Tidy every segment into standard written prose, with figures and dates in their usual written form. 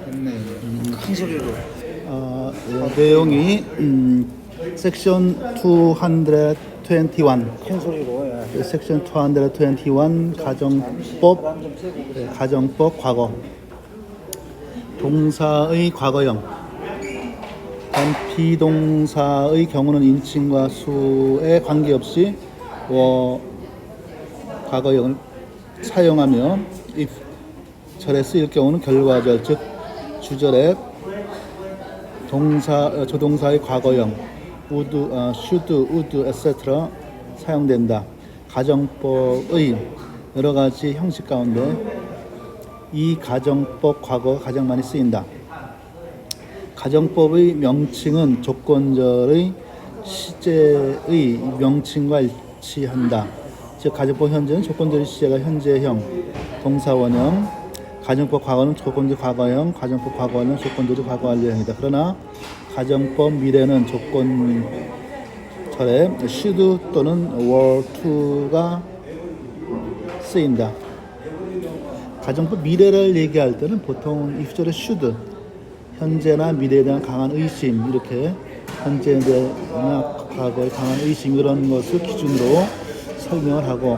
됐네. 큰 소리로. 내용이 섹션 221 큰 소리로. 예. 섹션 221 가정법 가정법 과거 동사의 과거형 비동사의 경우는 인칭과 수에 관계없이 과거형을 사용하며 if 절에 쓰일 경우는 결과절 즉 주절에 조동사의 과거형 would, should, would, etc. 사용된다. 가정법의 여러 가지 형식 가운데 이 가정법 과거가 가장 많이 쓰인다. 가정법의 명칭은 조건절의 시제의 명칭과 일치한다. 즉 가정법 현재는 조건절의 시제가 현재형, 동사원형, 가정법 과거는 조건절 과거형, 가정법 과거는 조건절의 과거 완료형이다. 그러나 가정법 미래는 조건절에 should 또는 were to가 쓰인다. 가정법 미래를 얘기할 때는 보통 if절에 should, 현재나 미래에 대한 강한 의심, 이렇게 현재나 과거에 강한 의심 이런 것을 기준으로 설명을 하고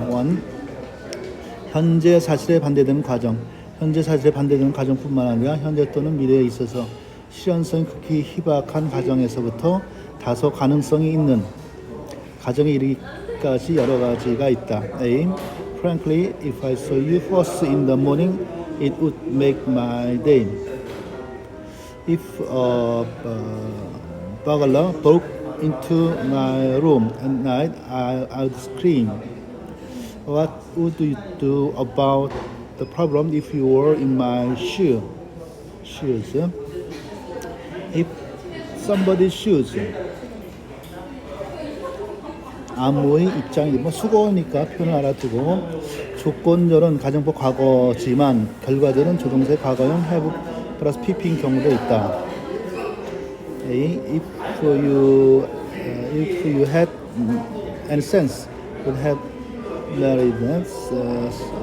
현재 사실에 반대되는 과정, 현재 사실에 반대되는 가정뿐만 아니라 현재 또는 미래에 있어서 실현성이 극히 희박한 가정에서부터 다소 가능성이 있는 가정에 이르기까지 여러 가지가 있다. A. Frankly, if I saw you first in the morning, it would make my day. If a burglar broke into my room at night, I would scream. What would you do about the problem if you were in my shoes? If somebody's shoes. 암호의 입장이 수거니까 표현을 알아두고 조건절은 가정법 과거지만 결과절은 조동사의 과거형 have 플러스 pp인 경우도 있다. A. If you had any sense, would have married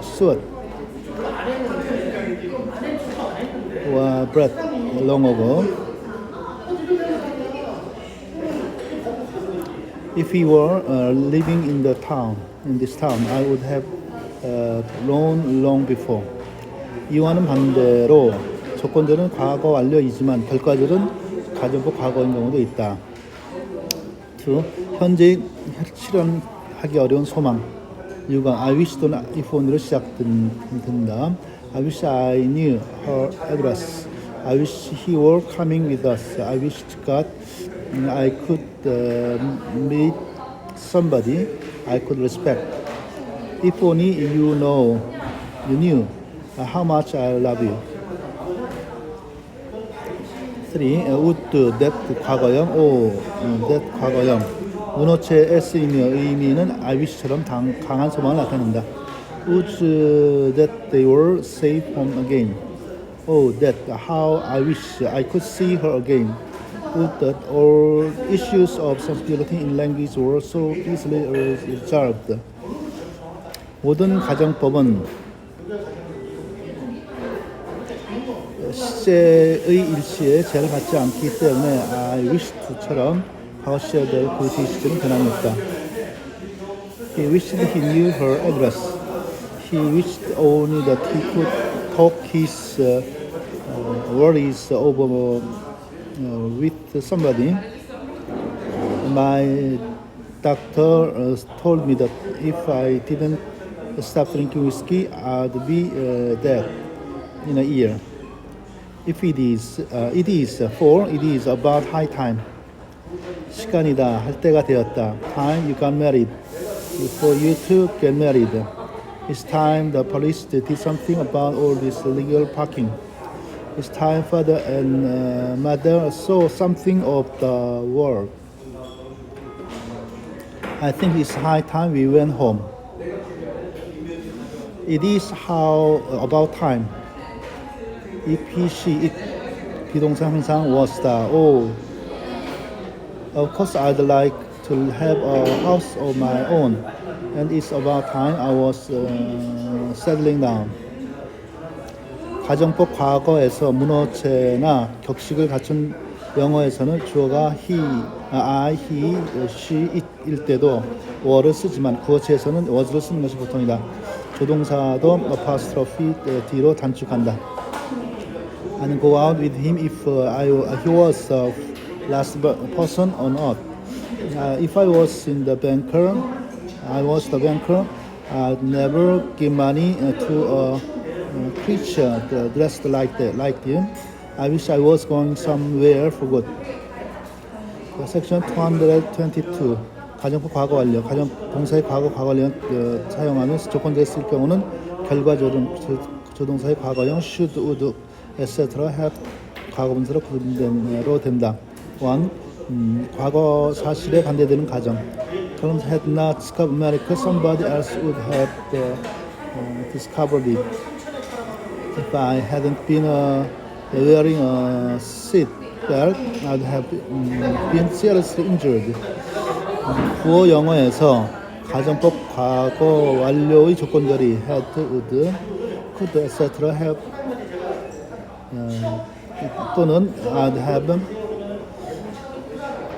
soon or bred long ago. If he were living in this town, I would have known long before. 이와는 반대로 조건절은 과거 완료이지만 결과절은 가정법 과거인 경우도 있다. 2. 현재 실현하기 어려운 소망. 이유가 I wish 또는 if only로 시작된다. I wish I knew her address. I wish he were coming with us. I wish God I could meet somebody I could respect. If only you knew how much I love you. 3. would that 과거형, that 과거형. 문어체의 S이며 의미는 I wish처럼 강한 소망을 나타낸다. Would that they were safe home again. That how I wish I could see her again. Would that all issues of sensibility in language were so easily resolved. 모든 가정법은 시제의 일시에 제한을 받지 않기 때문에 I wish to처럼 과거 시제들 그 뒤 시제는 변함이 없다. He wished he knew her address. He wished only that he could talk his worries over with somebody. My doctor told me that if I didn't stop drinking whiskey, I'd be dead in a year. If it is about high time. 시간이다, 할 때가 되었다. Time you got married. For you to get married. It's time the police did something about all this illegal parking. It's time father and mother saw something of the world. I think it's high time we went home. It is about time. If he, she, it 비동사 항상 was다. Of course I'd like to have a house of my own. And it's about time I was settling down. 가정법 과거에서 문어체나 격식을 갖춘 영어에서는 주어가 he, I, he, she, it일 때도 were를 쓰지만 구어체에서는 was를 쓰는 것이 보통이다. 조동사도 apostrophe D로 단축한다. And go out with him if he was the last person on earth. If I was the banker, I'd never give money to a creature dressed like him. I wish I was going somewhere for good. Section 222. 가정법 과거 완료. 가정 동사의 과거 완료 사용하는 조건제를 쓸 경우는 결과 조동사의 과거형 should, would, etc. have 과거분사로 구분되로 된다. 1. 과거 사실에 반대되는 가정. Columbus had not discovered America. Somebody else would have discovered it. If I hadn't been wearing a seat belt, I'd have been seriously injured. 구어 영어에서 가정법 과거 완료의 조건절이 had, would, could, etc. have 또는 I'd have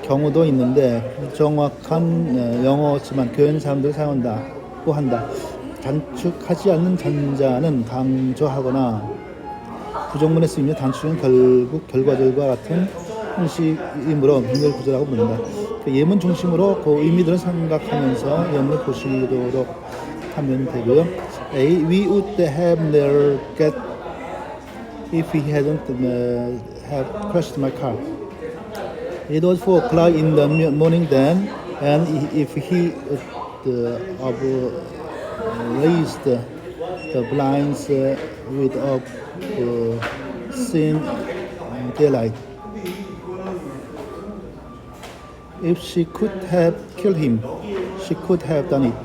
경우도 있는데 정확한 영어지만 교회는 사람들이 사용한다고 한다. 단축하지 않는 전자는 강조하거나 부정문에 쓰이며 단축은 결국 결과절과 같은 형식이므로 문절 구조라고 부른다. 예문 중심으로 그 의미들을 생각하면서 예문을 보시도록 하면 되고요. A. We would have never get if he hadn't have crashed my car. It was 4 o'clock in the morning then, and if he raised the blinds without seeing daylight. If she could have killed him, she could have done it.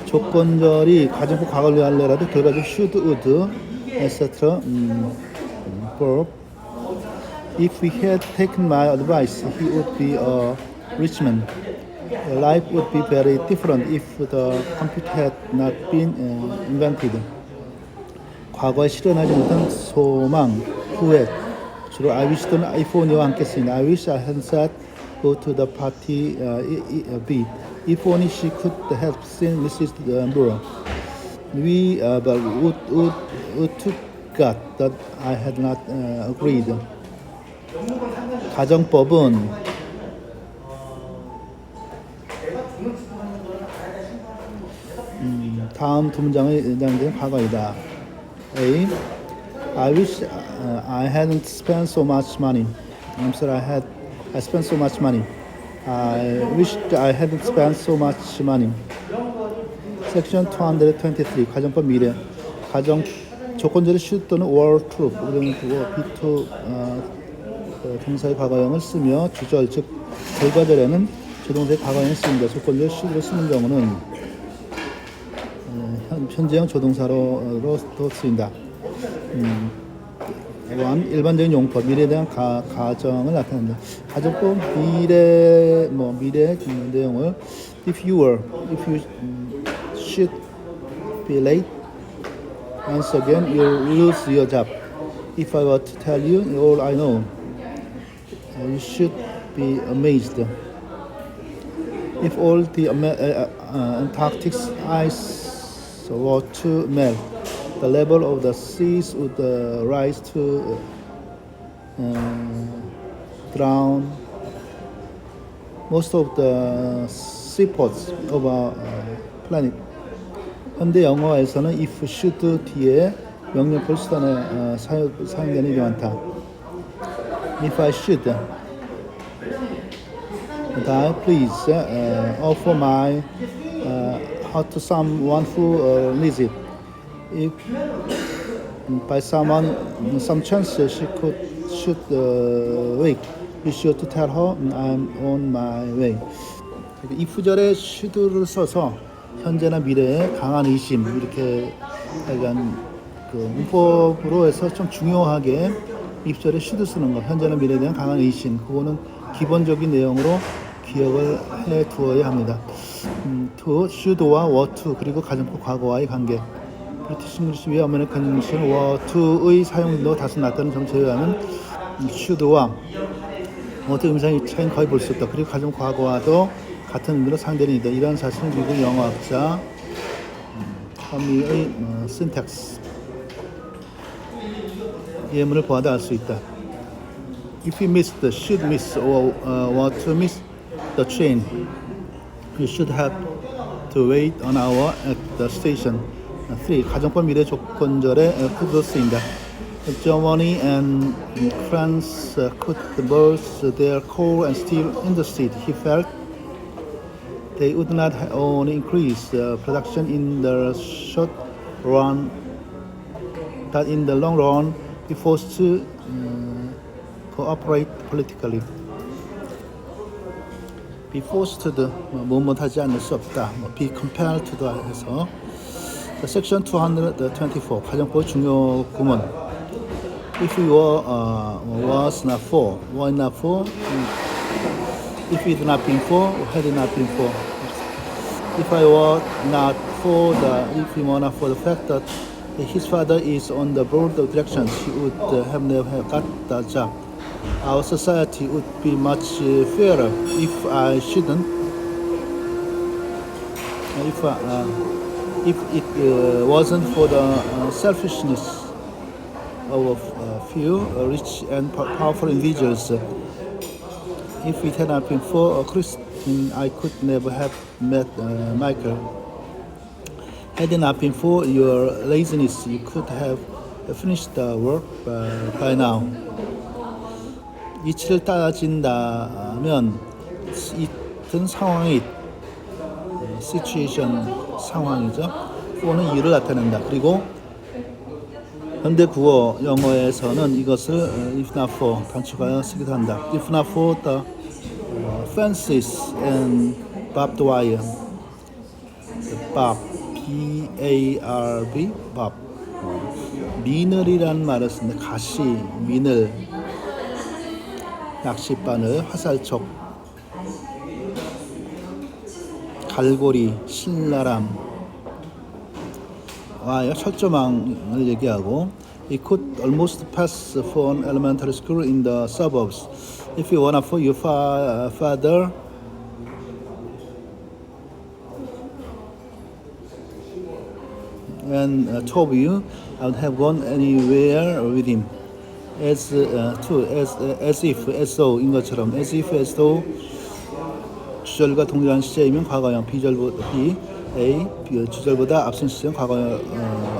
조건절이 가정법 과거를 하려라도 결과적 should, would, etc. verb. If he had taken my advice, he would be a rich man. Life would be very different if the computer had not been invented. 과거에 실현하지 못한 소망, 후회, 주로 I wish 또는 if only와 함께 쓰인다. I wish I had said go to the party B. If only she could have seen Mrs. Moore. We would to God that I had not agreed. 가정법은 다음 두 문장에 해당되는 과거이다. A. I wish I hadn't spent so much money. I'm sorry, I spent so much money. I wish I hadn't spent so much money. Section 223. 가정법 미래. 가정 조건절의 should 또는 were to 그러면 be to 동사의 과거형을 쓰며 주절 즉 결과절에는 조동사의 과거형을 씁니다. 조건절 should로 쓰는 경우는 현재형 조동사로 쓰인다. 일반적인 용법 미래에 대한 가정을 나타낸다. 가정법 미래 내용을 if you should be late once again you'll lose your job. If I were to tell you all I know, you should be amazed. If all the Antarctic ice were to melt, the level of the seas would rise to drown most of the seaports of our planet. 현대 영어에서는 if, should 뒤에 명령풀 수단에 사용되는 게 많다. If I should die, please offer my heart to someone who needs it. If by some chance she should wake, be sure to tell her I'm on my way. if절에 should를 써서 현재나 미래에 강한 의심 이렇게 약간 그 문법으로 해서 좀 중요하게 if절에 should 쓰는 거 현재나 미래에 대한 강한 의심 그거는 기본적인 내용으로 기억을 해 두어야 합니다. to, should와 were to 그리고 가정법 과거와의 관계 British English 위 American English는 were to의 사용頻도가 다소 낮다는 점 제외하면 should와 어떤 음성의 차이는 거의 볼 수 없다. 그리고 가정 과거와도 같은 의미로 상대는 있다. 이런 사실은 미국 영어학자 허미의 syntax 예문을 보아도 알 수 있다. If you miss the should miss or want to miss the train, you should have to wait an hour at the station. 3. 가정법 미래 조건절에 크게 쓰인다. Germany and France could burst their coal and steel industry. He felt they would not only increase production in the short run, but in the long run be forced to cooperate politically. Be forced to 뭐뭐하지 않을 수 없다. Be compelled to 해서 Section 224 가정법 중요 구문. If you was not for, were not for. If it had not been for, had it not been for. If I were not for the fact that his father is on the board of directions, he would have never got the job. Our society would be much fairer if I shouldn't. If it wasn't for the selfishness of a few rich and powerful individuals. If it had not been for a Christian, I could never have met Michael. Had it not been for your laziness, you could have finished the work by now. 이치를 따진다면 이든 상황이 situation 상황이죠. for는 이유를 나타낸다. 그리고 현대 국어 영어에서는 이것을 if not for 단축하여 쓰기도 한다. If not for the fences and barbed wire. barb, B-A-R-B, barb. 미늘이라는 말을 쓰는데 가시, 미늘, 낚싯바늘, 화살촉, 갈고리, 신라람, 철조망을 얘기하고 It could almost pass for an elementary school in the suburbs. If you wanna for your father and told you, I would have gone anywhere with him. As if, as though,인 것처럼 as if, as though 주절과 동일한 시제이면 과거형, 비절보다 주절보다 앞선 시제는 과거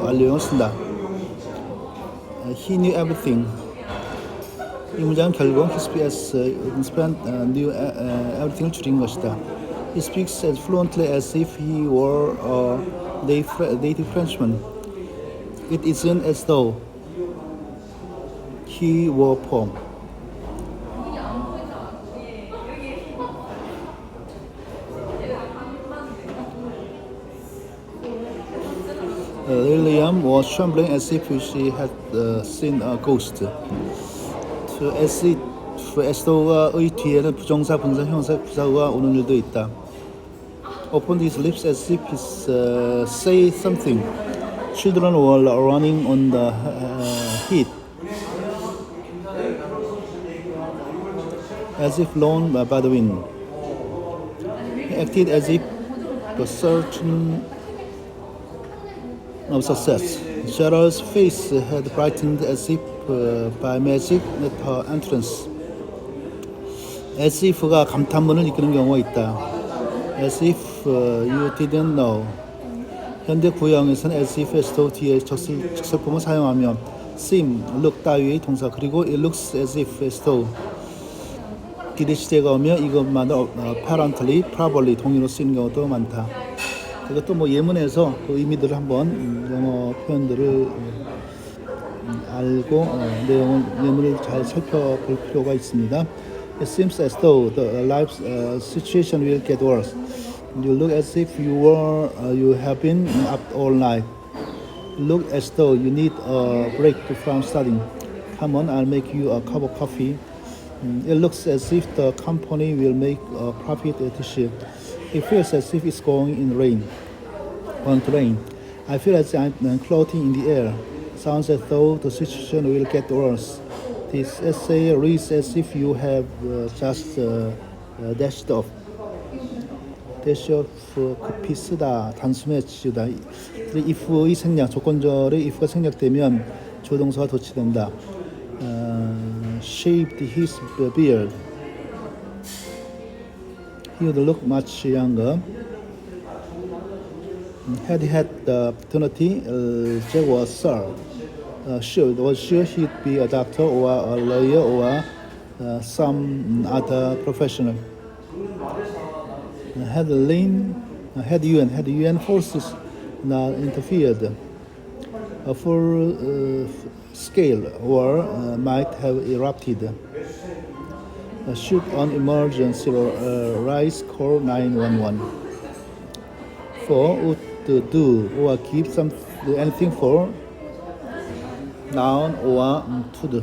완료형을 쓴다. He knew everything. 이 문장은 결국 he speaks knew everything을 줄인 것이다. He speaks as fluently as if he were a native Frenchman. It isn't as though he were poor. Lilian was trembling as if she had seen a ghost. To as though의 뒤에는 부정사, 분사, 형사, 부사가 오는 일도 있다. Opened his lips as if he say something. Children were running on the heat, as if blown by the wind. He acted as if the certain of success. Cheryl's face had brightened as if by magic at her entrance. As if가 감탄문을 이끄는 경우가 있다. As if you didn't know. 현대 구형에서는 as if, as though 뒤에 적설품을 사용하며 seem, look 따위의 동사 그리고 it looks as if, as though 디귿 시제가 오며 이것만을 apparently, probably 동의로 쓰이는 경우도 많다. 이것도 뭐 예문에서 그 의미들을 한번 영어 표현들을 알고 예문을 잘 살펴볼 필요가 있습니다. It seems as though the life situation will get worse. You look as if you have been up all night. You look as though you need a break from studying. Come on, I'll make you a cup of coffee. It looks as if the company will make a profit this year. It feels as if it's going to rain. I feel as I'm floating in the air. Sounds as though the situation will get worse. This essay reads as if you have just dashed off. dash off 급히 쓰다, 단숨에 지우다. if의 생략, 조건절의 if가 생략되면 조동사가 도치된다. Shaved his beard. He would look much younger. Had he had the opportunity, Jack was sure he'd be a doctor or a lawyer or some other professional. Had UN forces not interfered, a full scale war might have erupted. Shoot on emergency rise, call 911. For would do or keep anything for noun or to do.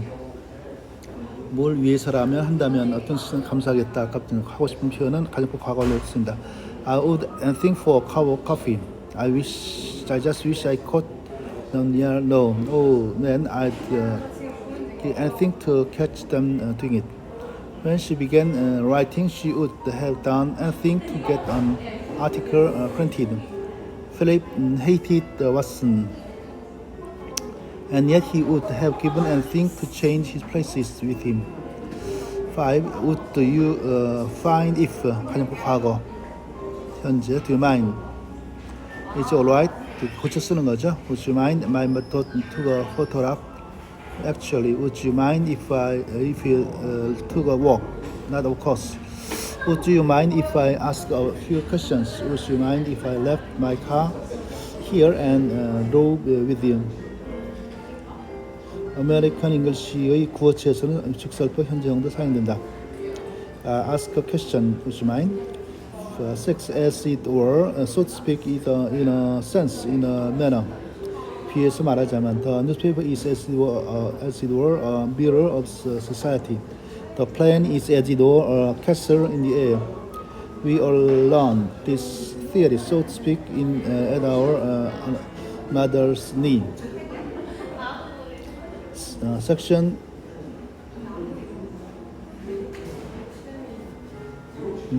뭘 위해서라면 한다면 어떤事情감사하겠다 같은 하고 싶은 표현은 가정법 과거를 씁니다. I would anything for coffee. I just wish I could. No. Oh man, I'd do anything to catch them doing it. When she began writing, she would have done anything to get an article printed. Philip hated Watson, and yet he would have given anything to change his places with him. 5. Would you find if 가정법 과거 현재 do you mind? It's alright. 고쳐 쓰는 거죠. Would you mind? My method took a photograph. Actually, would you mind if you took a walk? Not of course. Would you mind if I ask a few questions? Would you mind if I left my car here and drove with you? 아메리칸 잉글리시의 구어체에서는 직설법 현재형도 사용된다. Ask a question, would you mind? 6. As it were, so to speak, in a sense, in a manner. 비해서 말하자면, the newspaper is as it were a mirror of society. The plane is as it were a castle in the air. We all learn this theory, so to speak, at our mother's knee. Section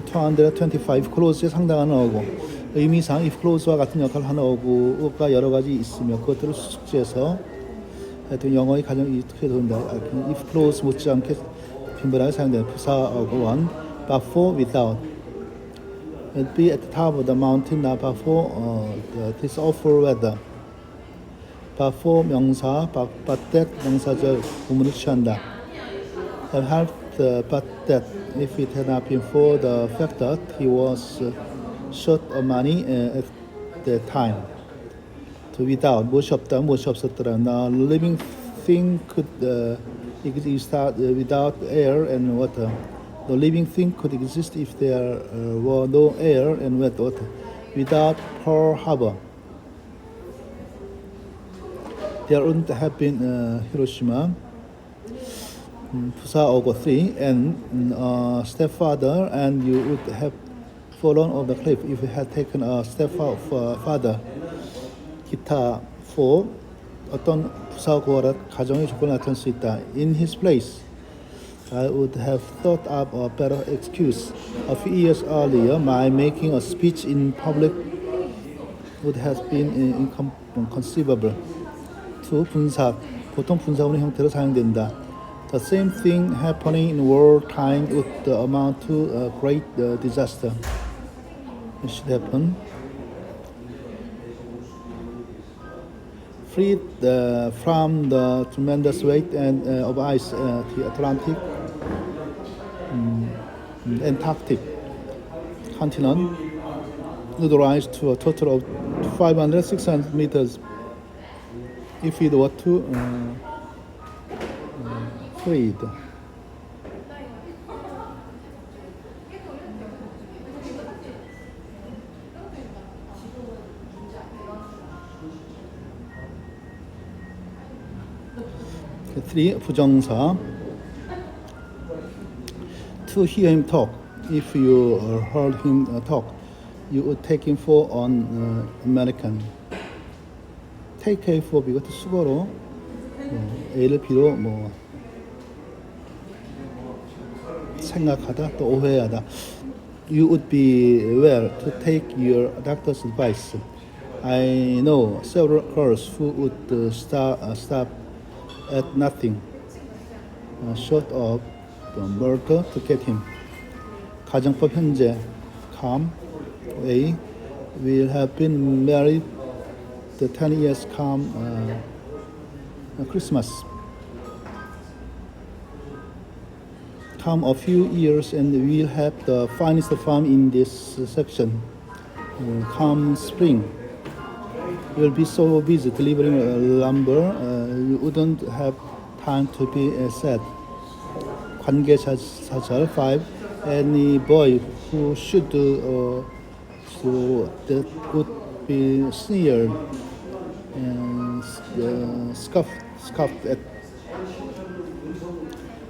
225 clause에 상당한 어구. 의미상 if clause와 같은 역할을 하는 어구가 여러 가지 있으며 그것들을 숙지해서 하여튼 영어의 가장 이렇게 된다. if clause 못지않게 빈번하게 사용되는 부사 어구 1. but for without. And be at the top of the mountain not but for this awful weather. but for 명사 but that 명사절 구문을 취한다. have helped but that if it had not been for the fact that he was short of money at that time. To without, 무엇이 없다, 무엇이 없었더라. Now, living thing could exist without air and water. The living thing could exist if there were no air and wet water. Without Pearl Harbor, there wouldn't have been Hiroshima. 부사 어고 3. And stepfather, and you would have fallen off the cliff if you had taken a step further. 기타 4. 어떤 부사 구어라 가정의 조건을 나타낼 수 있다. In his place, I would have thought up a better excuse. A few years earlier, my making a speech in public would have been inconceivable. 2. 분사, 보통 분사문의 형태로 사용된다. The same thing happening in wartime would amount to a great disaster. It should happen. Freed from the tremendous weight of ice, the Atlantic, Antarctic continent would rise to a total of 500-600 meters if it were to freed. Three, 부정사. To hear him talk. If you heard him talk, you would take him for an American. take care for B가 수거로 A를 B로 뭐 생각하다 또 오해하다. You would be well to take your doctor's advice. I know several girls who would stop at nothing short of murder to get him. 가정법 현재 calm. A will have been married the 10 years come Christmas. Come a few years and we'll have the finest farm in this section. Come spring, you'll be so busy delivering lumber, you wouldn't have time to be sad. 관계사절 5. Any boy who should that would be sneered and scoffed at.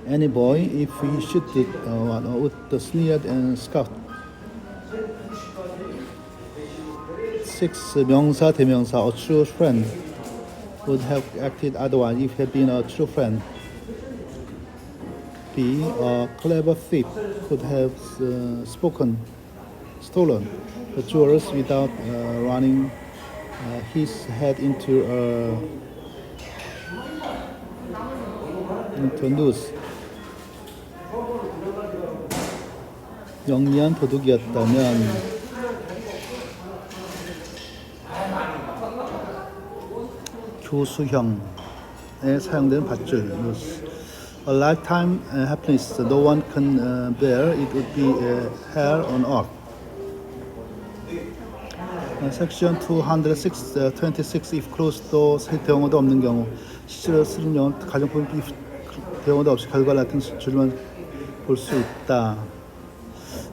Any boy, if he should would sneered and scoffed. 6. 명사 대명사 a true friend would have acted otherwise if he had been a true friend. B. A clever thief could have stolen the jewels without running his head into a noose. 영리한 도둑이었다면 교수형에 사용되는 밧줄. A lifetime happiness no one can bear, it would be hell on earth. Section 206, 26. If closed door, 대용어도 없는 경우, 실제로 쓰는 영어 가정법 대용어도 없이 결과를 나타낸 줄만 볼 수 있다.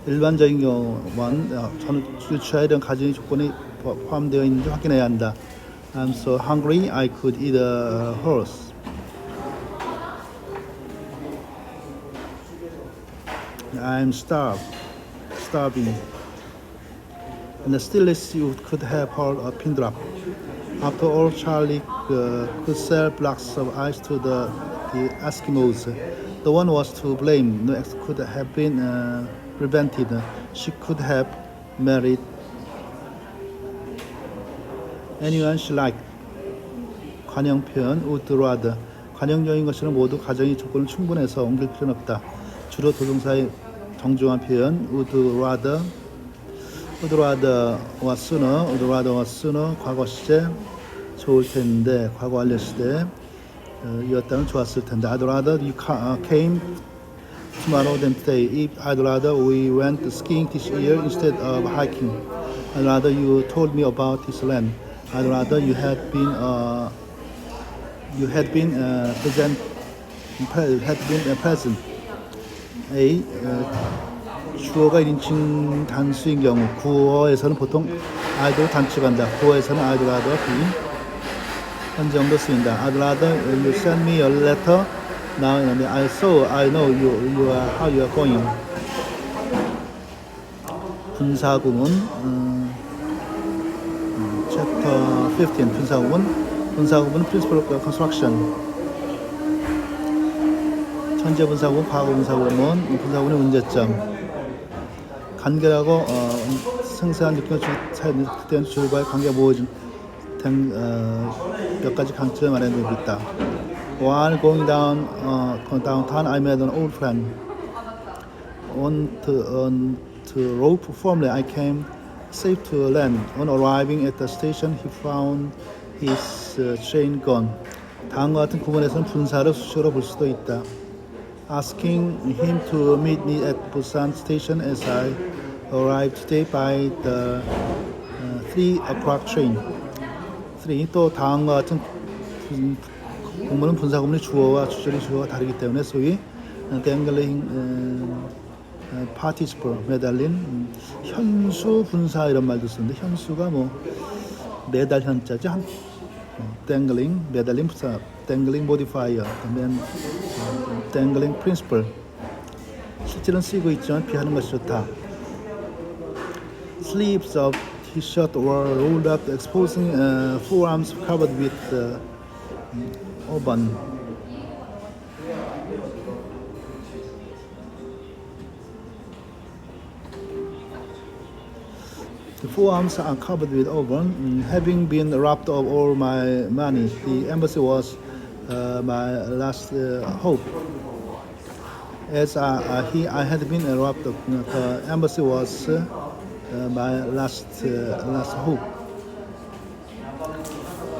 일반적인 경우만 저는 유추해야 이런 가정의 조건이 포함되어 있는지 확인해야 한다. I'm so hungry I could eat a horse. I'm starving. And still less you could have heard a pin drop. After all, Charlie could sell blocks of ice to the Eskimos. No one was to blame. No ex could have been prevented. She could have married anyone she liked. 관형 표현 would rather. 관형적인 것은 모두 가정의 조건을 충분해서 옮길 필요는 없다. 주로 도동사의 정중한 표현 would rather was sooner 과거 시제 좋을 텐데 과거 완료 시대 이었다면 좋았을 텐데. I'd rather you came tomorrow than today. I'd rather we went skiing this year instead of hiking. I'd rather you told me about this land. I'd rather you had been present. A. 주어가 1인칭 단수인 경우 구어에서는 보통 I'd 단축한다. 구어에서는 I'd rather be 현재형도 쓰인다. I'd rather you send me a letter now. I know you are how you are going. 분사구문 Chapter 15 분사구문 Principle of Construction. 현재 분사구문, 과거 분사구문, 분사구문의 문제점. 간결하고 생생한 느낌을 그때는 주어와의 관계가 모아진 몇 가지 강점을 말해주고 있다. While going downtown, I met an old friend. On the rope firmly, I came safe to land. On arriving at the station, he found his train gone. 다음과 같은 구문에서는 분사를 수식어로 볼 수도 있다. Asking him to meet me at Busan station as I arrived today by the 3 o'clock train. 3. 또 다음과 같은 구문은 분사구문이 주어와 주절이 주어가 다르기 때문에 소위 dangling participle 매달린 현수 분사 이런 말도 쓰는데 현수가 뭐 매달 현자죠. dangling 매달린 분사 dangling modifier dangling principle. 실제로는 쓰이고 있지만 피하는 것이 좋다. Sleeves of T-shirt were rolled up, exposing forearms covered with auburn. The forearms are covered with auburn. Having been robbed of all my money, the embassy was my last hope. As I had been robbed, the embassy was my last hope.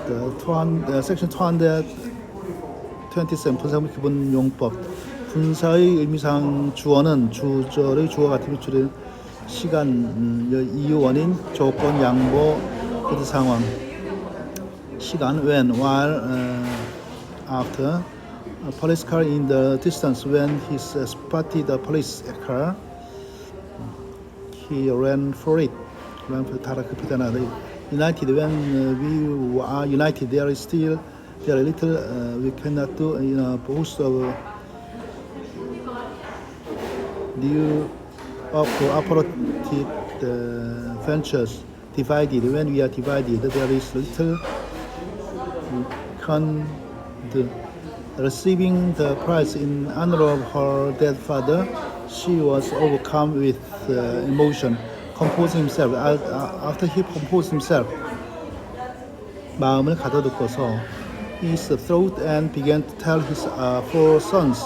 The section 227 분사문 기본 용법. 분사의 의미상 주어는 주절의 주어 같은 비추는 시간, 이유, 원인, 조건, 양보, 그들 상황. 시간 when, while, after. A police car in the distance. When he spotted a police car, he ran for it. United. When we are united, there is little we cannot do in a post of new operative ventures. Divided. When we are divided, there is little we can do. Receiving the prize in honor of her dead father, she was overcome with emotion. Composing himself. After he composed himself, 마음을 가다듬고서 his throat and began to tell his 4 sons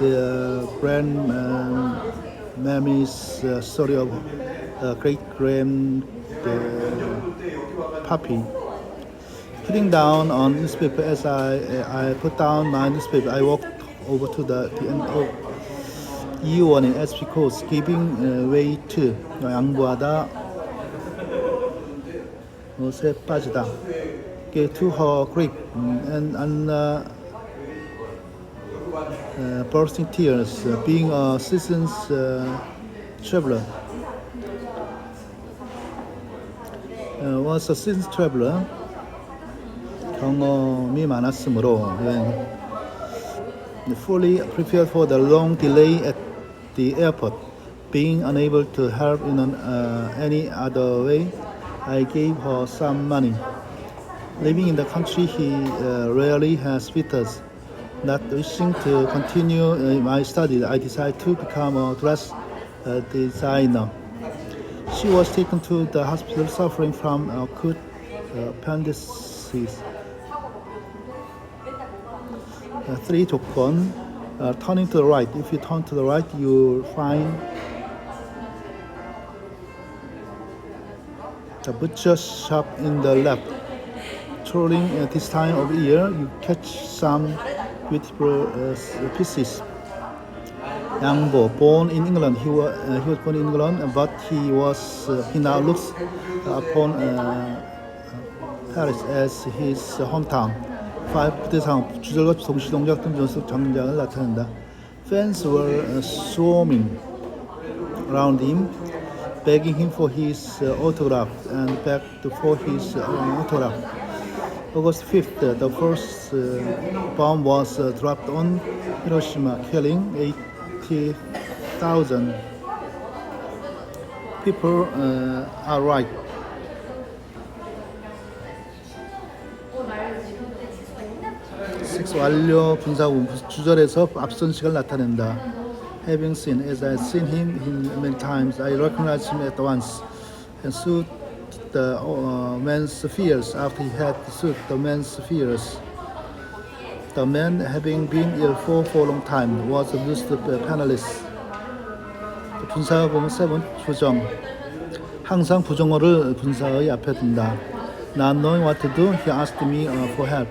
the grandmammy's story of great-grand pappy. Putting down on newspaper, as I put down my newspaper, I walked over to the end of 이유원인 as because giving way to 양보하다 것에 빠지다. To her grief and bursting tears, being a seasoned traveler. Was a seasoned traveler. 경험이 많았으므로 fully prepared for the long delay at the airport. Being unable to help in any other way, I gave her some money. Living in the country he rarely has visitors. Not wishing to continue my studies, I decided to become a dress designer. She was taken to the hospital suffering from acute appendicitis. 3 조건. Turning to the right. If you turn to the right, you'll find the butcher shop in the left. Strolling at this time of year, you catch some beautiful pieces. 양보. Born in England, he was born in England, but he now looks upon Paris as his hometown. 5. 부대상 주절과 동시 동작 등 연속 장장을 나타낸다. Fans were swarming around him, begging him for his autograph and begged for his autograph. August 5th, the first bomb was dropped on Hiroshima, killing 80,000 people. Are right. 완료 분사구 주절에서 앞선 시간을 나타낸다. Having seen, as I had seen him many times, I recognized him at once and soothed the man's fears. After he had soothed the man's fears, the man, having been ill for a long time, was a list panelist. 분사 보면 7. 부정. 항상 부정어를 분사의 앞에 둔다. Not knowing what to do, he asked me for help.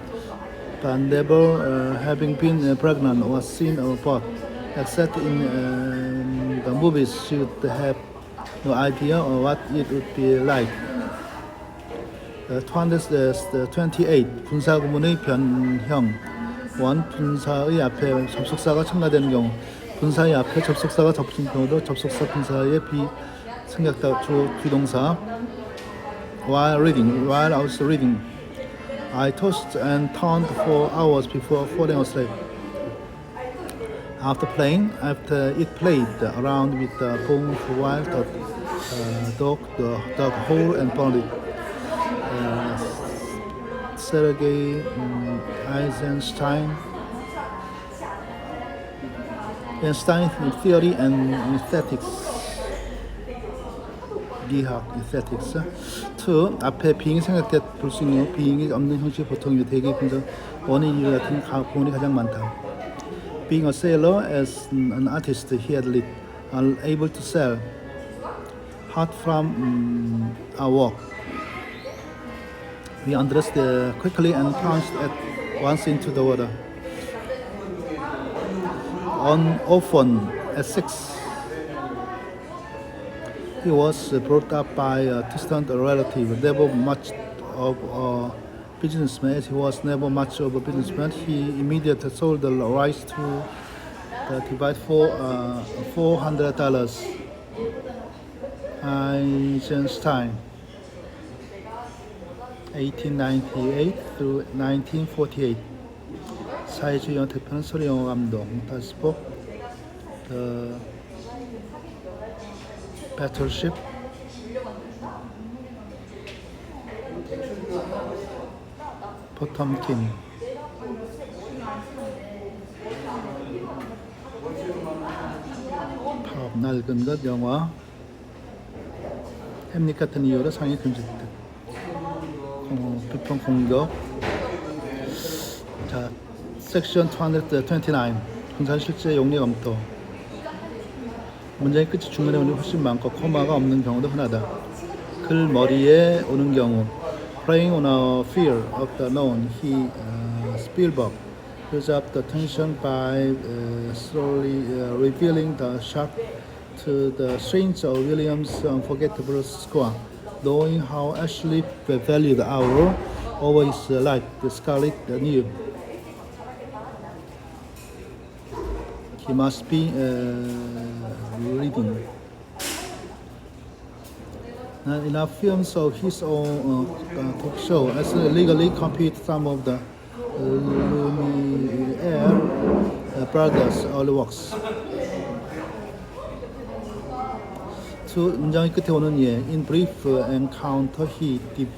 But never having been pregnant or seen a birth, except in the movies, she would have no idea of what it would be like. 228. 분사 구문의 변형. 1. 분사의 앞에 접속사가 첨가되는 경우. 분사의 앞에 접속사가 접힌 경우도 접속사 분사의 비생략다 주 비동사. While I was reading, I tossed and turned for hours before falling asleep. After it played around with the bone for a while, the dug hole and burned it. Sergei Eisenstein in theory and aesthetics. 미학, aesthetics. 2. 앞에 being이 생각돼 볼 수 있는 being이 없는 형식의 보통이며 대개 분석 원인 이유 같은 부분이 가장 많다. Being a sailor as an artist, he had lived unable to sell hot from our work. We undressed quickly and plunged at once into the water. Often at 6. He was brought up by a distant relative, never much of a businessman. As he was never much of a businessman, he immediately sold the rights to the device for $400. Eisenstein, 1898 through 1948. 사회주의 영어 대표는 소리 영어 감독. 다시 보 The Battleship. 포텀킨. 파업 낡은 것 영화. 햄릿 같은 이유로 상위 금지됐다. 비평 공격. 자, 섹션 229. 분산 실제 용례 검토. 문장의 끝이 중간에 오는 훨씬 많고 코마가 없는 경우도 흔하다. 글 머리에 오는 경우. Playing on a fear of the known, Spielberg builds up the tension by slowly revealing the shock to the strange of Williams' unforgettable score. Knowing how Ashley valued the hour over his life, the Scarlet knew he must be reading. Enough films of his own talk show as legally compete some of the Lumiere brothers' early works. 문장의 끝에 오는 예. In brief encounter,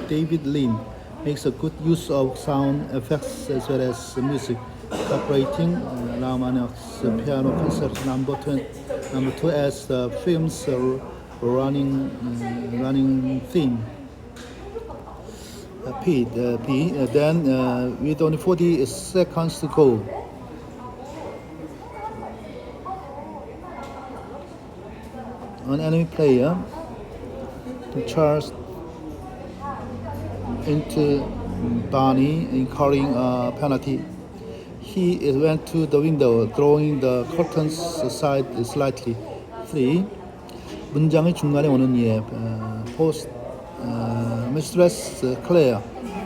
David Lean, makes a good use of sound effects as well as music, incorporating Rachmaninoff's piano concert number 2 as the film's running theme. B. Then, with only 40 seconds to go, an enemy player charged into Barney, incurring a penalty. He went to the window, throwing the curtains aside slightly. 3. 문장의 중간에 오는 예. Post Mistress Claire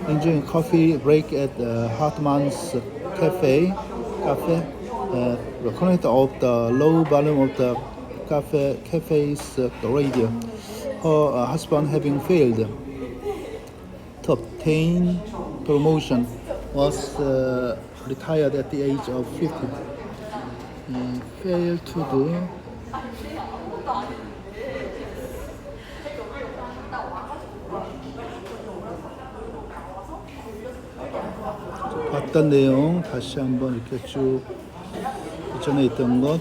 enjoying coffee break at Hartman's cafe. Connected of the low volume of the cafe's radio. Her husband having failed to obtain promotion was retired at the age of 50. Failed to do. 봤던 내용 다시 한번 이렇게 쭉 이전에 있던 것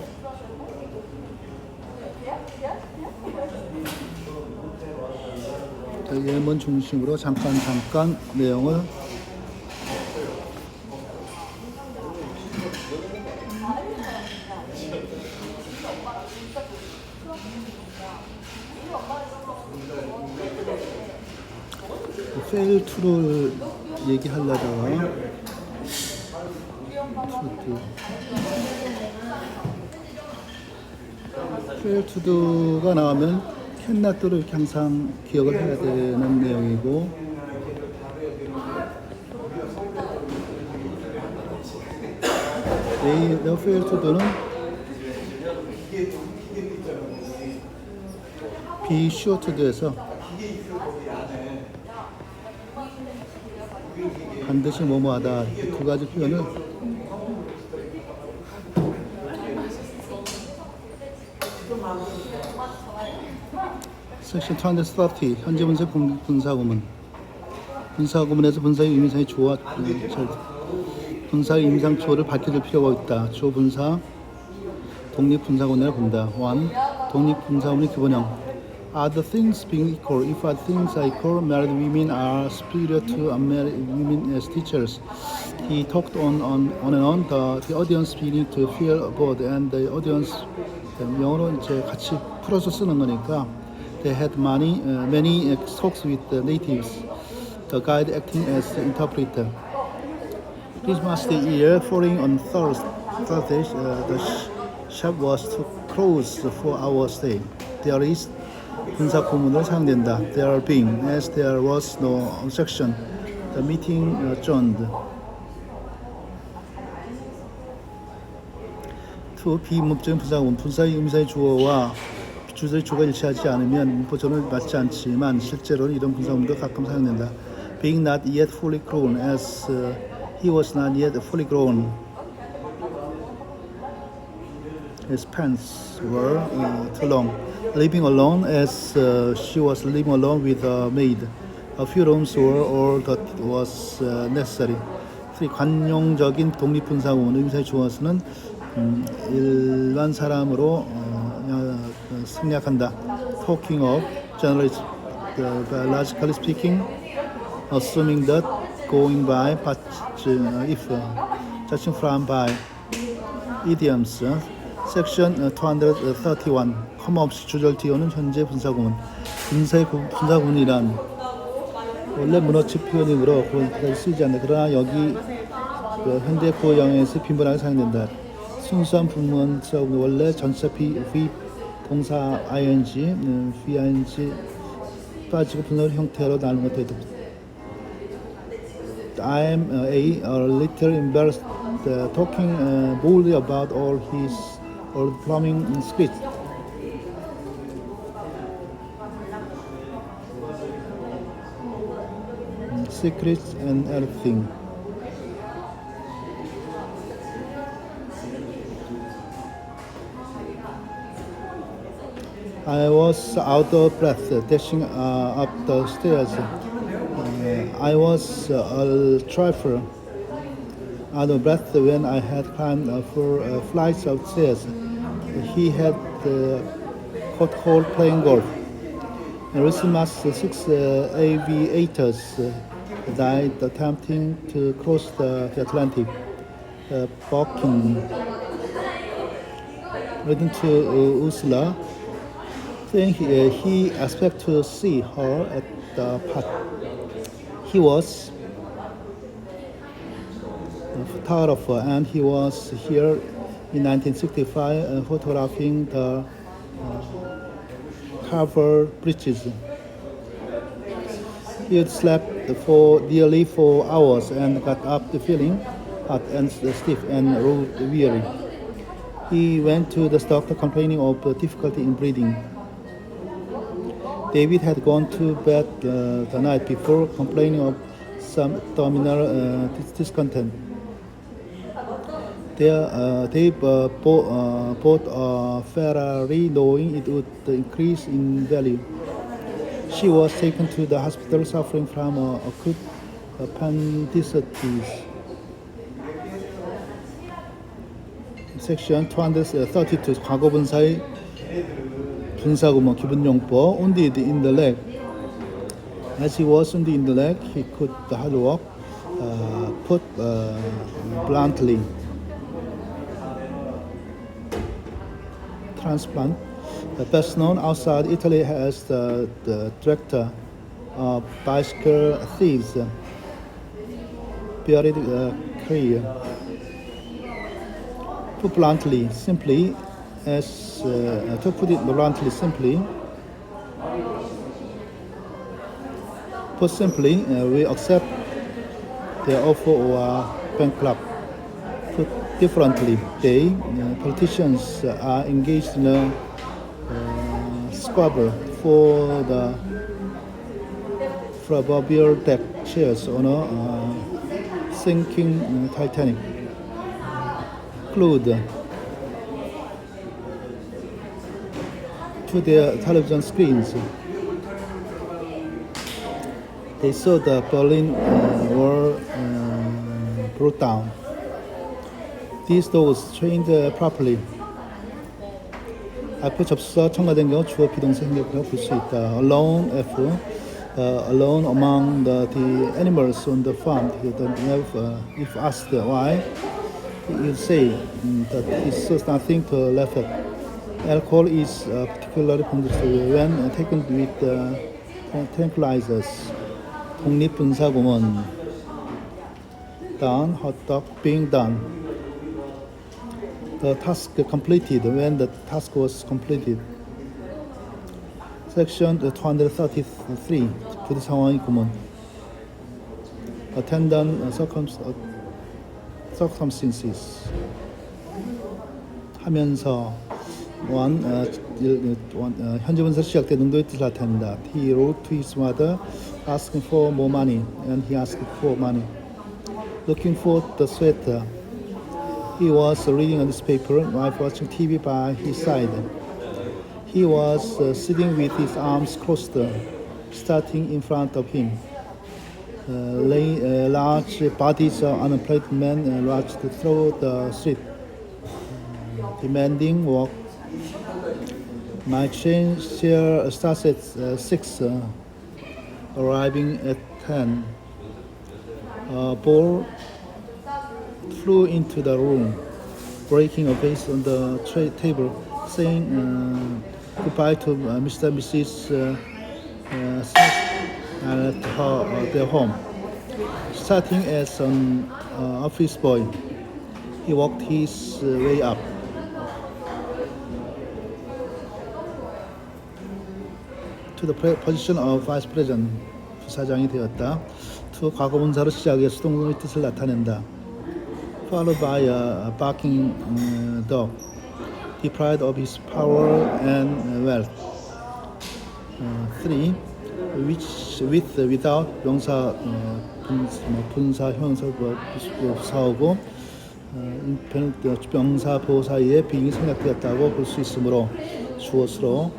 예문 중심으로 잠깐 내용을 fail to를 얘기하려다가 fail to가 나오면 캔낫도를 이렇게 항상 기억을 해야 되는 내용이고 the fail to는 be sure to에서 반드시 뭐뭐하다 두 가지 표현을 Section 230 현재 분사 공격 분사구문. 분사구문에서 분사의 의미상의 주어와 분사의 의미상 주어를 밝혀줄 필요가 있다. 주어 분사 독립 분사구문을 본다. 1. 독립 분사구문의 기본형. Are the things being equal? If other things are equal, married women are superior to unmarried women as teachers. He talked on and on. The audience beginning to feel bored, and the audience 영어로 이제 같이 풀어서 쓰는 거니까. They had many talks with the natives. The guide acting as the interpreter. Christmas year falling on Thursday, the shop was to close for our stay. There is 분사 구문으로 사용된다. There being, as there was no objection, the meeting adjourned. 2. 비문법적인 분사구문. 분사의 의미사의 주어와 주어의 주어가 일치하지 않으면 문법적으로 맞지 않지만 실제로는 이런 분사구문도 가끔 사용된다. Being not yet fully grown, as he was not yet fully grown. His pants were too long. Living alone, as she was living alone with a maid. A few rooms were all that was necessary. 3. 관용적인 독립분사구문. 의미사의 주어서는 일반 사람으로 생략한다. Talking of, generally, biologically speaking, assuming that, going by, but if, judging from, by. Idioms. Section 231. 커마 없이 주절 뒤오는 현재 분사구문. 분사의 분사구문이란 원래 문어치 표현이므로 그걸 쓰지 않는다. 그러나 여기 현대 구어 영어에서 빈번하게 사용된다. 순수한 분사구문 원래 전치사 V 동사 ing, VING 빠지고 분사 형태로 나누는 것도 I am a little embarrassed talking boldly about all plumbing skills. Secrets and everything. I was out of breath, dashing up the stairs. I was a trifle out of breath when I had climbed 4 flights of stairs. He had caught cold playing golf. Recently, 6 aviators died attempting to cross the Atlantic. Balking. Written to Ursula, saying he expected to see her at the park. He was a photographer, and he was here in 1965 photographing the covered bridges. He had slept for nearly 4 hours and got up feeling hot and stiff and weary. He went to the doctor complaining of difficulty in breathing. David had gone to bed the night before complaining of some abdominal discontent. Dave bought a Ferrari knowing it would increase in value. She was taken to the hospital suffering from acute appendicitis. Section 232. 과거분사의 분사구문 기본용법. Wounded in the leg. As he was wounded in the leg, he could hardly walk. Put bluntly. Transplant. Best known outside Italy as the director of bicycle thieves. Buried career. Put bluntly, simply, as to put it bluntly, simply. Put simply, we accept their offer or bankrupt. Put differently, they, politicians, are engaged in a squabble for the proverbial deck chairs on a sinking Titanic. Glued to their television screens. They saw the Berlin Wall brought down. These dogs trained properly. 앞에 접수사 첨가된 경우 주어 비동사 생략이라고 볼 수 있다. Alone, F. Alone among the animals on the farm. If asked why, you say that it's nothing to laugh at. Alcohol is particularly dangerous when taken with tranquilizers. 독립분사구문. Done, hot dog, being done. The task completed, when the task was completed. Section 233, 부대 상황의 구문. Attendant circumstances. 하면서 현재 분사 시작 때 능도의 뜻을 나타낸다. He wrote to his mother asking for more money, and he asked for money. Looking for the sweater. He was reading a newspaper while watching TV by his side. He was sitting with his arms crossed, starting in front of him. Large bodies of unemployed men rushed through the street, demanding work. My train starts at 6, arriving at 10. A ball flew into the room, breaking a vase on the table, saying goodbye to Mr. and Mrs. Smith at their home. Starting as an office boy, he walked his way up. To the position of vice president, 부사장이 되었다. To 과거분사로 시작해 수동의 뜻을 나타낸다. Followed by a barking dog, deprived of his power and wealth. 3. With, without 명사 분사 형용사 부사하고 명사 보호 사이에 비행이 생략되었다고 볼 수 있으므로 주어스로.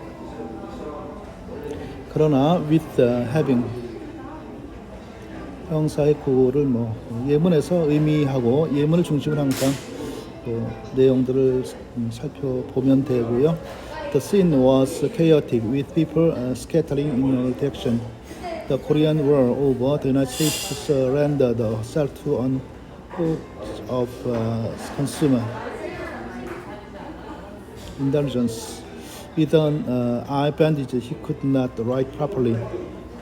그러나 with having 형사의 구호를 예문에서 의미하고 예문을 중심으로 항상 내용들을 살펴보면 되고요. The scene was chaotic with people scattering in all directions. The Korean War over, the United States surrendered herself to an host of consumer indulgence. With an eye bandage, he could not write properly.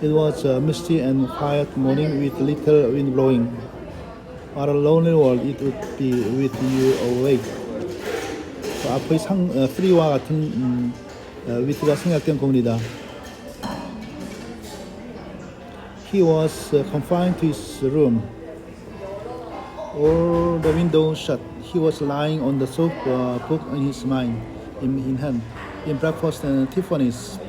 It was a misty and quiet morning with little wind blowing. What a lonely world it would be with you awake. 앞의 3와 같은 위트가 생략된 구문이다. He was confined to his room. All the windows shut. He was lying on the sofa, book in his mind, in hand, in breakfast and Tiffany's.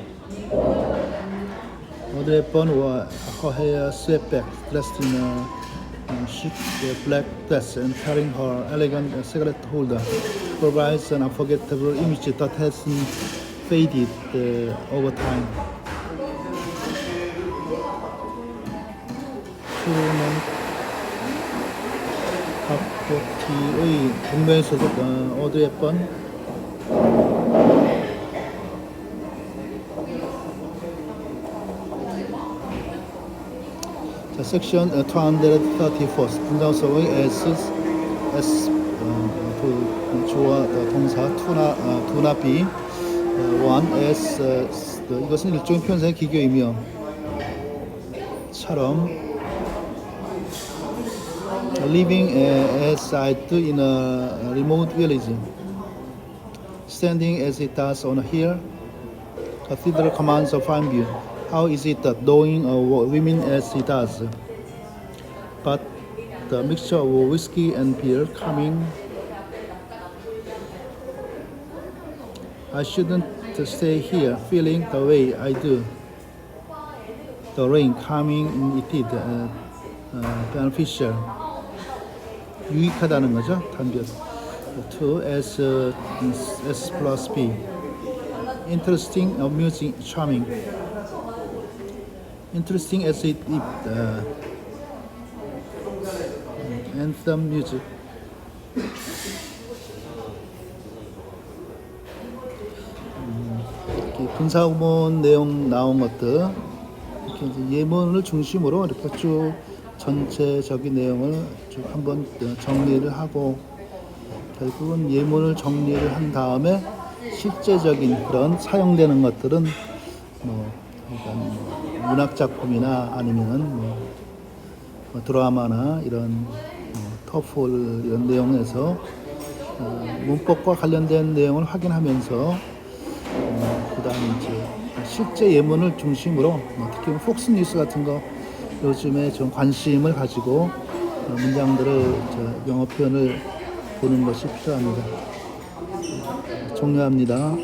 Audrey Hepburn wore her hair swept back, dressed in a chic black dress and carrying her elegant cigarette holder, provides an unforgettable image that hasn't faded over time. 박보티의 동명의 소속 오드리 헵번. Section 234 분장소의 S 주어 동사 투나 be 1 S 이것은 일종의 표현상의 기교이며 처럼 living as I do in a remote village, standing as it does on a hill, cathedral commands a fine view. How is it that knowing women as he does, but the mixture of whiskey and beer coming, I shouldn't stay here feeling the way I do. The rain coming indeed beneficial. 유익하다는 거죠. 단변. 2 S plus B. Interesting, amusing, charming. interesting as it is. And some music. 이렇게 분사구문 내용 나온 것들 이렇게 이제 예문을 중심으로 이렇게 쭉 전체적인 내용을 쭉 한번 정리를 하고 결국은 예문을 정리를 한 다음에 실제적인 그런 사용되는 것들은 그러니까 문학 작품이나 아니면 드라마나 이런 토플 이런 내용에서 문법과 관련된 내용을 확인하면서 그다음에 이제 실제 예문을 중심으로 특히 폭스뉴스 같은 거 요즘에 좀 관심을 가지고 문장들을 영어 표현을 보는 것이 필요합니다. 종료합니다.